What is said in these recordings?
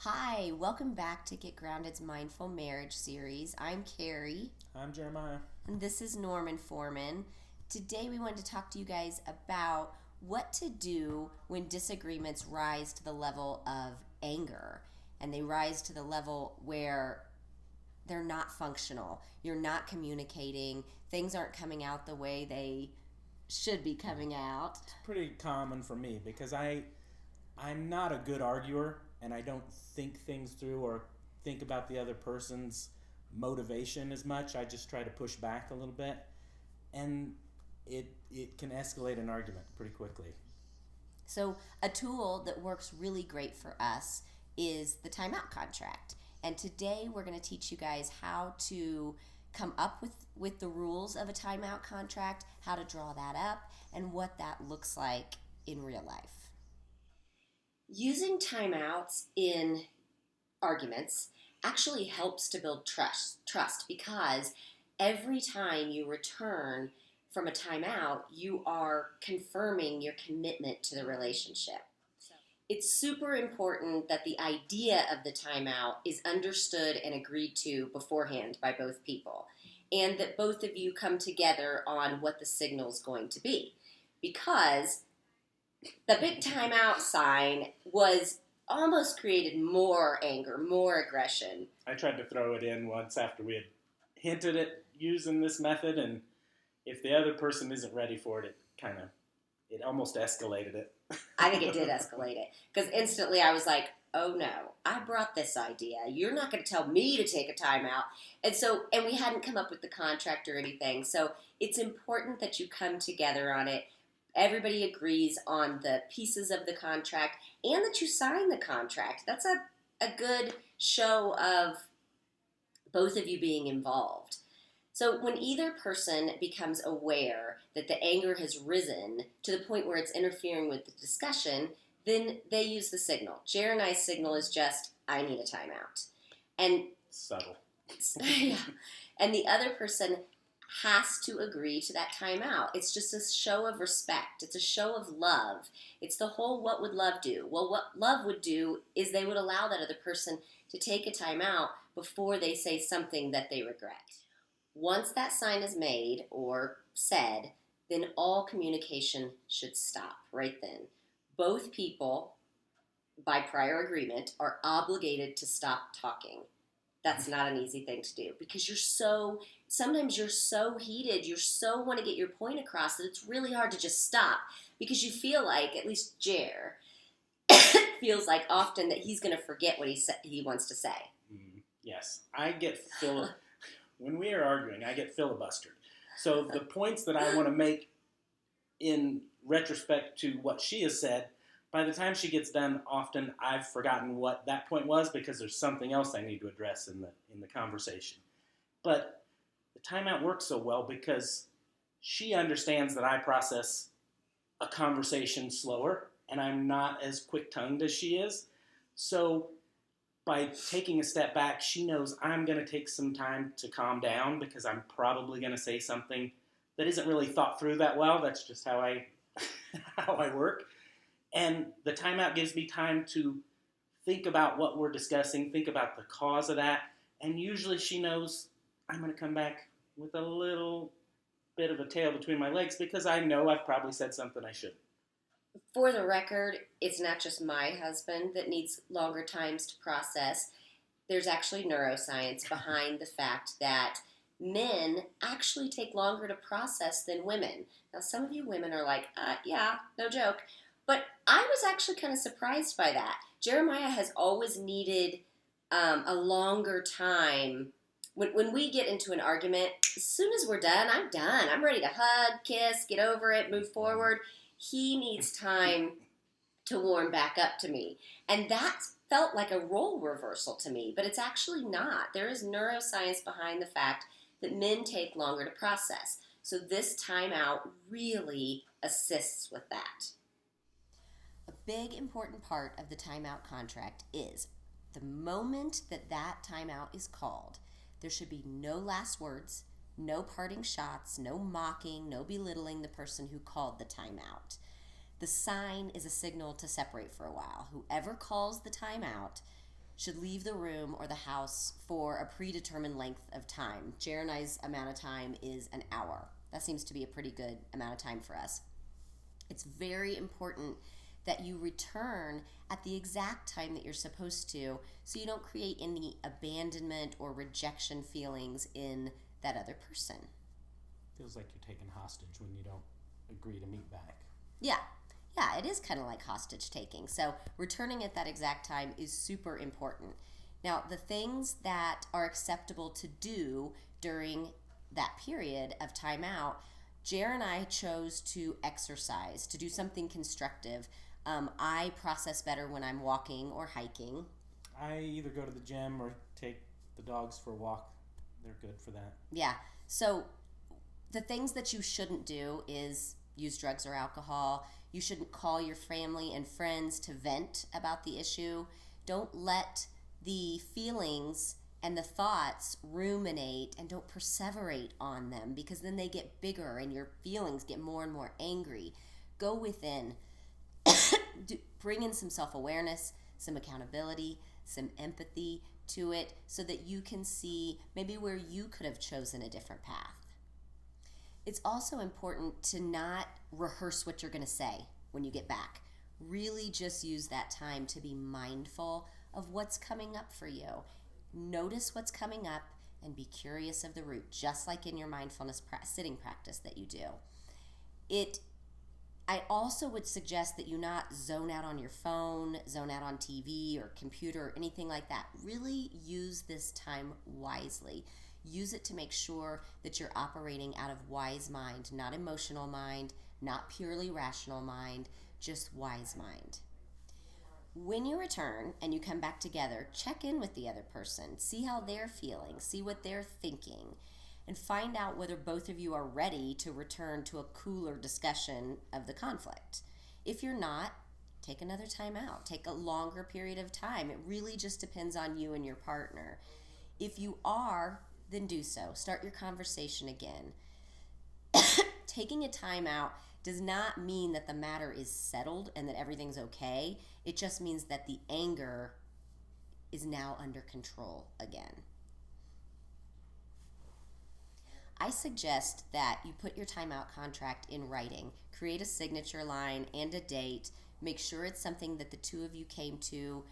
Hi, welcome back to Get Grounded's Mindful Marriage series. I'm Carrie, I'm Jeremiah. and this is Norman Foreman. Today we wanted to talk to you guys about what to do when disagreements rise to the level of anger and they rise to the level where they're not functional. You're not communicating, things aren't coming out the way they should be coming out. It's pretty common for me because I'm not a good arguer and I don't think things through or think about the other person's motivation as much. I just try to push back a little bit, and it can escalate an argument pretty quickly. So, a tool that works really great for us is the timeout contract. And today we're going to teach you guys how to come up with the rules of a timeout contract, how to draw that up, and what that looks like in real life. Using timeouts in arguments actually helps to build trust because every time you return from a timeout, you are confirming your commitment to the relationship. It's super important that the idea of the timeout is understood and agreed to beforehand by both people, and that both of you come together on what the signal is going to be. Because the big timeout sign was almost created more anger, more aggression. I tried to throw it in once after we had hinted at using this method, and if the other person isn't ready for it, it almost escalated it. I think it did escalate it because instantly I was like, oh no, I brought this idea. You're not going to tell me to take a timeout. And we hadn't come up with the contract or anything. So it's important that you come together on it. Everybody agrees on the pieces of the contract and that you sign the contract. That's a good show of both of you being involved. So when either person becomes aware that the anger has risen to the point where it's interfering with the discussion, then they use the signal. Jer and I's signal is just, I need a timeout. And Subtle. yeah. And the other person has to agree to that timeout. It's just a show of respect. It's a show of love. It's the whole what would love do? Well, what love would do is they would allow that other person to take a timeout before they say something that they regret. Once that sign is made or said, then all communication should stop right then. Both people, by prior agreement, are obligated to stop talking. That's not an easy thing to do because sometimes you're so heated, you so want to get your point across that it's really hard to just stop because you feel like, at least Jer, feels like often that he's going to forget what he wants to say. Yes, when we are arguing, I get filibustered. So the points that I want to make in retrospect to what she has said, by the time she gets done, often I've forgotten what that point was because there's something else I need to address in the conversation. But the timeout works so well because she understands that I process a conversation slower and I'm not as quick-tongued as she is. So by taking a step back, she knows I'm going to take some time to calm down because I'm probably going to say something that isn't really thought through that well. That's just how I work. And the timeout gives me time to think about what we're discussing, think about the cause of that, and usually she knows I'm going to come back with a little bit of a tail between my legs because I know I've probably said something I shouldn't. For the record, it's not just my husband that needs longer times to process. There's actually neuroscience behind the fact that men actually take longer to process than women. Now, some of you women are like, yeah, no joke. But I was actually kind of surprised by that. Jeremiah has always needed a longer time. When we get into an argument, as soon as we're done, I'm done. I'm ready to hug, kiss, get over it, move forward. He needs time to warm back up to me. And that felt like a role reversal to me, but it's actually not. There is neuroscience behind the fact that men take longer to process. So this timeout really assists with that. A big important part of the timeout contract is the moment that timeout is called, there should be no last words, no parting shots, no mocking, no belittling the person who called the timeout. The sign is a signal to separate for a while. Whoever calls the timeout should leave the room or the house for a predetermined length of time. Jer and I's amount of time is an hour. That seems to be a pretty good amount of time for us. It's very important that you return at the exact time that you're supposed to, so you don't create any abandonment or rejection feelings in that other person. Feels like you're taken hostage when you don't agree to meet back. Yeah, it is kind of like hostage taking. So returning at that exact time is super important. Now, the things that are acceptable to do during that period of timeout, Jer and I chose to exercise, to do something constructive. I process better when I'm walking or hiking. I either go to the gym or take the dogs for a walk. They're good for that. Yeah. So the things that you shouldn't do is use drugs or alcohol. You shouldn't call your family and friends to vent about the issue. Don't let the feelings and the thoughts ruminate, and don't perseverate on them, because then they get bigger and your feelings get more and more angry. Go within. Bring in some self-awareness, some accountability, some empathy to it, so that you can see maybe where you could have chosen a different path. It's also important to not rehearse what you're going to say when you get back. Really just use that time to be mindful of what's coming up for you. Notice what's coming up and be curious of the route, just like in your mindfulness sitting practice that you do. I also would suggest that you not zone out on your phone, zone out on TV or computer or anything like that. Really use this time wisely. Use it to make sure that you're operating out of wise mind, not emotional mind, not purely rational mind, just wise mind. When you return and you come back together, check in with the other person. See how they're feeling. See what they're thinking. And find out whether both of you are ready to return to a cooler discussion of the conflict. If you're not, take another time out. Take a longer period of time. It really just depends on you and your partner. If you are, then do so. Start your conversation again. Taking a time out does not mean that the matter is settled and that everything's okay. It just means that the anger is now under control again. I suggest that you put your timeout contract in writing. Create a signature line and a date. Make sure it's something that the two of you came to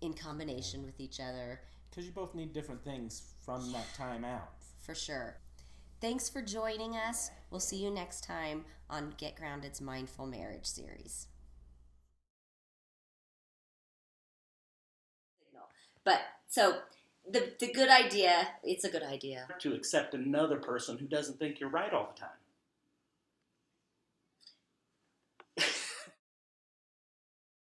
in combination with each other. Because you both need different things from that timeout. For sure. Thanks for joining us. We'll see you next time on Get Grounded's Mindful Marriage series. But so the good idea, it's a good idea To accept another person who doesn't think you're right all the time.